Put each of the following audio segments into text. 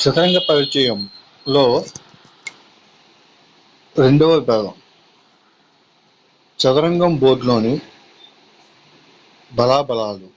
చదరంగ పరిచయంలో రెండవ విభాగం చదరంగం బోర్డులోని బలాబలాలు,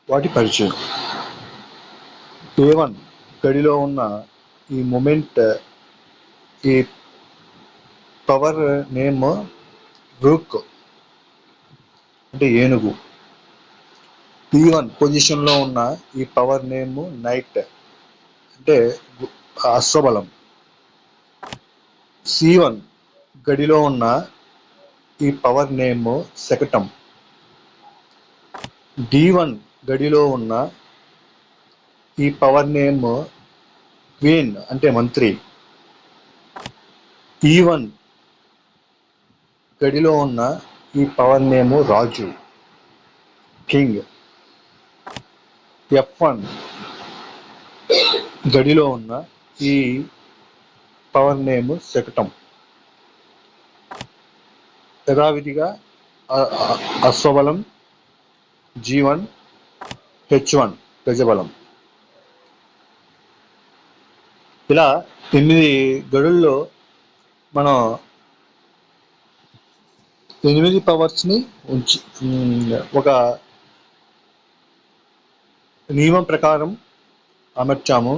వాటి పరిచయం. A1 గడిలో ఉన్న ఈ మూమెంట్, ఈ పవర్ నేమ్ రూక్ అంటే ఏనుగు. P1 పొజిషన్లో ఉన్న ఈ పవర్ నేమ్ నైట్ అంటే అశ్వబలం. C1 గడిలో ఉన్న ఈ పవర్ నేమ్ శకటం. D1 గడిలో ఉన్న ఈ పవర్ నేమ్ క్వీన్ అంటే మంత్రి. E1 గడిలో ఉన్న ఈ పవర్ నేమ్ రాజు, కింగ్. F1 గడిలో ఉన్న ఈ పవర్ నేమ్ శకటం. యథావిధిగా అశ్వబలం, G1, H1 గజబలం. ఇలా 8 గడుల్లో మనం 8 పవర్స్ని ఒక నియమం ప్రకారం అమర్చాము.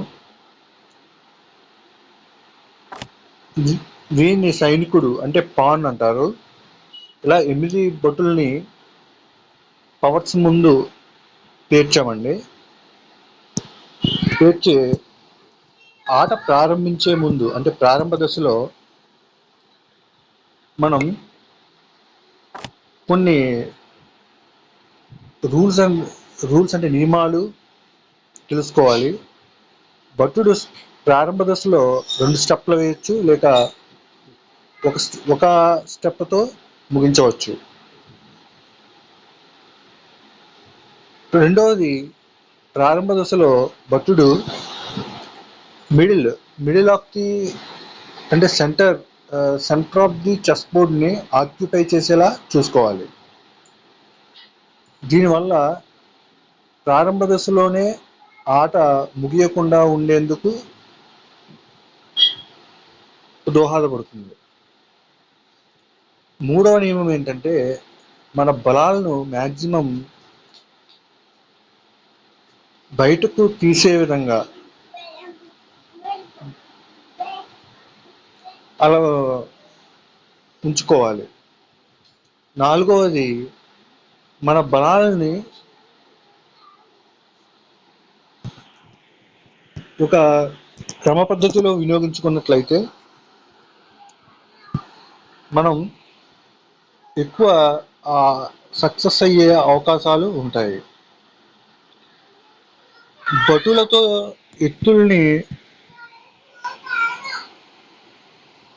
దీన్ని సైనికుడు అంటే పాన్ అంటారు. ఇలా 8 బొట్టుల్ని పవర్స్ ముందు పేర్చామండి. పేర్చి ఆట ప్రారంభించే ముందు అంటే ప్రారంభ దశలో మనం కొన్ని రూల్స్ అంటే నియమాలు తెలుసుకోవాలి. భటుడు ప్రారంభ దశలో 2 స్టెప్లు వేయచ్చు, లేక ఒక స్టెప్తో ముగించవచ్చు. రెండవది, ప్రారంభ దశలో భటుడు మిడిల్ ఆఫ్ ది అంటే సెంటర్ ఆఫ్ ది చెస్ బోర్డ్ని ఆక్యుపై చేసేలా చూసుకోవాలి. దీనివల్ల ప్రారంభ దశలోనే ఆట ముగియకుండా ఉండేందుకు దోహదపడుతుంది. మూడవ నియమం ఏంటంటే, మన బలాలను మ్యాక్సిమం బయటకు తీసే విధంగా అలా ఉంచుకోవాలి. నాలుగవది, మన బలాలని ఒక క్రమ పద్ధతిలో వినియోగించుకున్నట్లయితే మనం ఎక్కువ సక్సెస్ అయ్యే అవకాశాలు ఉంటాయి. భటులతో ఎత్తుల్ని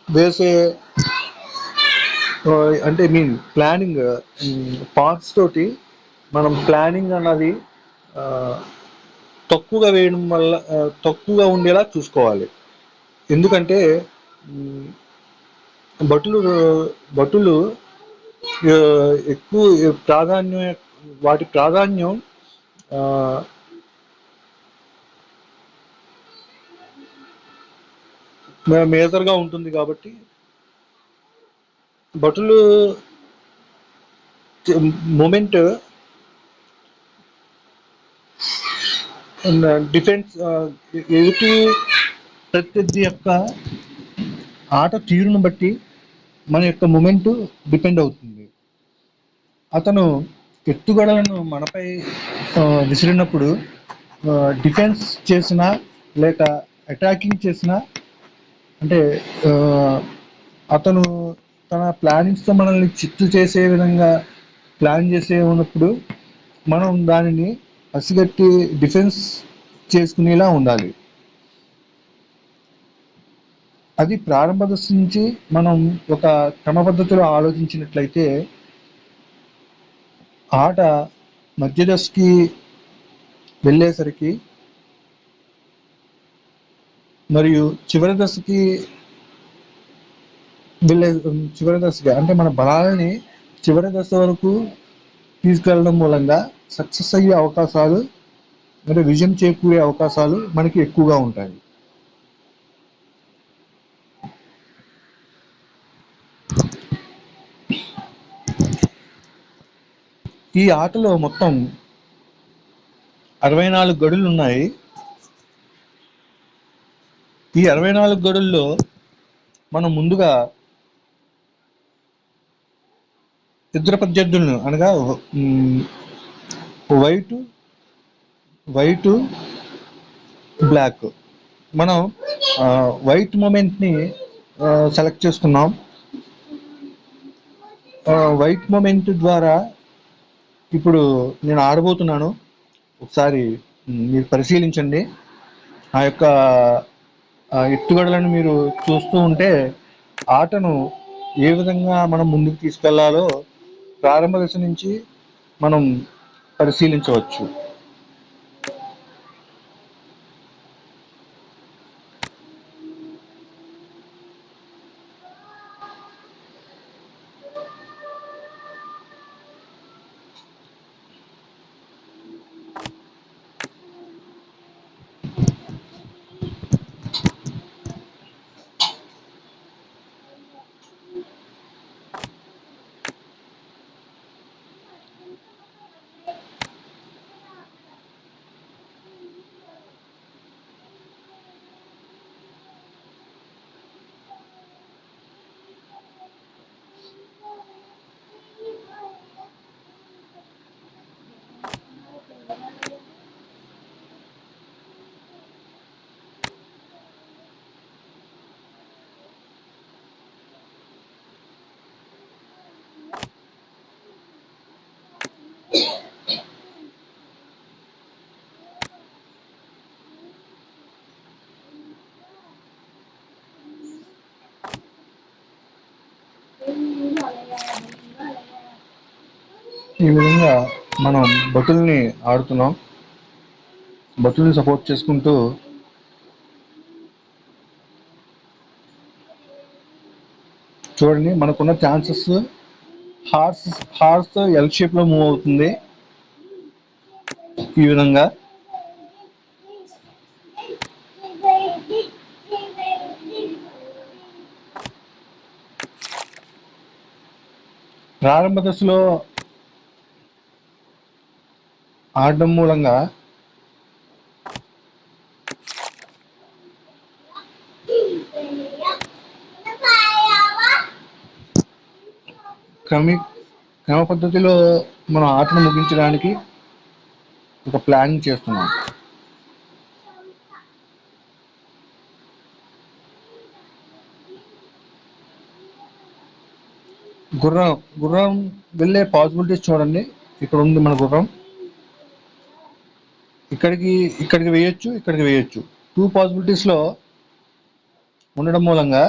వేసే అంటే ప్లానింగ్ పార్ట్స్ తోటి మనం ప్లానింగ్ అన్నది తక్కువగా వేయడం వల్ల తక్కువగా ఉండేలా చూసుకోవాలి. ఎందుకంటే భటులు ఎక్కువ వాటి ప్రాధాన్యం మేజర్గా ఉంటుంది. కాబట్టి భటులు మూమెంట్ డిఫెన్స్ ఎదుటి ప్రత్యర్థి యొక్క ఆట తీరును బట్టి మన యొక్క మూమెంట్ డిపెండ్ అవుతుంది. అతను ఎత్తుగడలను మనపై విసిరినప్పుడు డిఫెన్స్ చేసినా లేక అటాకింగ్ చేసినా అంటే అతను తన ప్లానింగ్స్తో మనల్ని చిత్తు చేసే విధంగా ప్లాన్ చేసే ఉన్నప్పుడు మనం దానిని పసిగట్టి డిఫెన్స్ చేసుకునేలా ఉండాలి. అది ప్రారంభ దశ నుంచి మనం ఒక క్రమ పద్ధతిలో ఆలోచించినట్లయితే ఆట మధ్య దశకి వెళ్ళేసరికి మరియు చివరి దశకి అంటే మన బలాలని చివరి దశ వరకు తీసుకెళ్ళడం మూలంగా సక్సెస్ అయ్యే అవకాశాలు అంటే విజయం చేకూరే అవకాశాలు మనకి ఎక్కువగా ఉంటాయి. ఈ ఆటలో మొత్తం 64 గడులు ఉన్నాయి. ఈ 64 గడుల్లో మనం ముందుగా ఇద్దరు ప్రత్యర్థులను అనగా వైట్ వైట్ బ్లాక్ మనం వైట్ మూమెంట్ని సెలెక్ట్ చేసుకున్నాం. వైట్ మూమెంట్ ద్వారా ఇప్పుడు నేను ఆడబోతున్నాను. ఒకసారి మీరు పరిశీలించండి. ఆ యొక్క ఎత్తుగడలను మీరు చూస్తూ ఉంటే ఆటను ఏ విధంగా మనం ముందుకు తీసుకెళ్లాలో ప్రారంభ దశ నుంచి మనం పరిశీలించవచ్చు. ఈ విధంగా మనం బతుల్ని ఆడుతున్నాం. బతుల్ని సపోర్ట్ చేసుకుంటూ చూడండి, మనకున్న ఛాన్సెస్ హార్స్ ఎల్ షేప్ లో మూవ్ అవుతుంది. ఈ విధంగా ప్రారంభ దశలో ఆడడం మూలంగా క్రమ పద్ధతిలో మనం ఆటను ముగించడానికి ఒక ప్లానింగ్ చేస్తున్నాం. గుర్రం వెళ్ళే పాసిబిలిటీస్ చూడండి. ఇక్కడ ఉంది మన గుర్రం. ఇక్కడికి వేయొచ్చు, ఇక్కడికి వేయొచ్చు. 2 పాసిబిలిటీస్ లో ఉండడం మూలంగా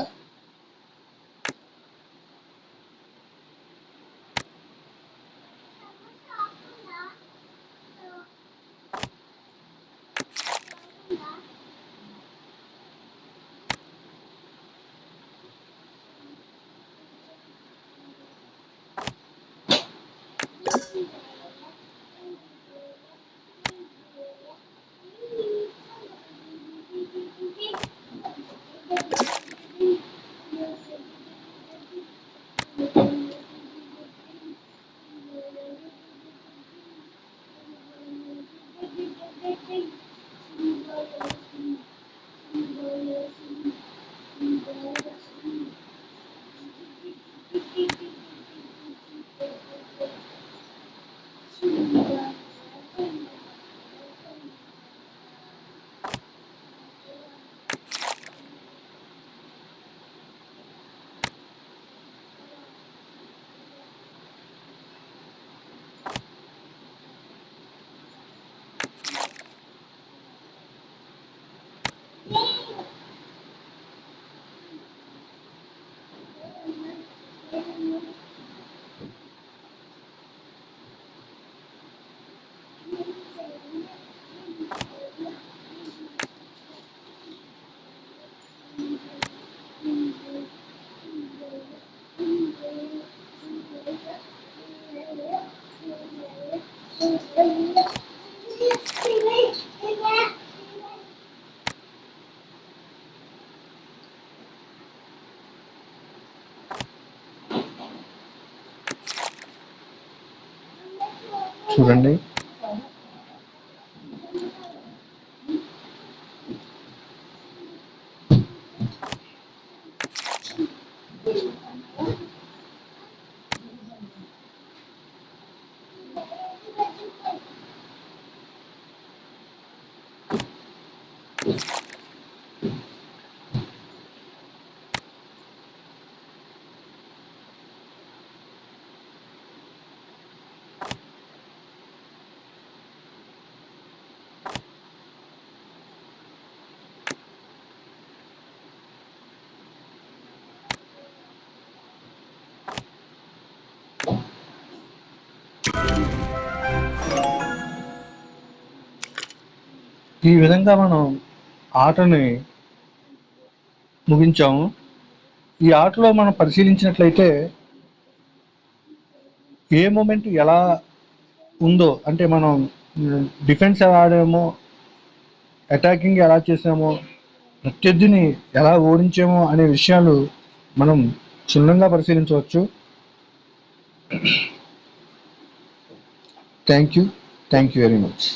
చూడండి. ఈ విధంగా మనం ఆటని ముగించాము. ఈ ఆటలో మనం పరిశీలించినట్లయితే ఏ మూమెంట్ ఎలా ఉందో, అంటే మనం డిఫెన్స్ ఎలా ఆడామో, అటాకింగ్ ఎలా చేసామో, ప్రత్యర్థిని ఎలా ఓడించామో అనే విషయాలు మనం క్షుణ్ణంగా పరిశీలించవచ్చు. Thank you very much.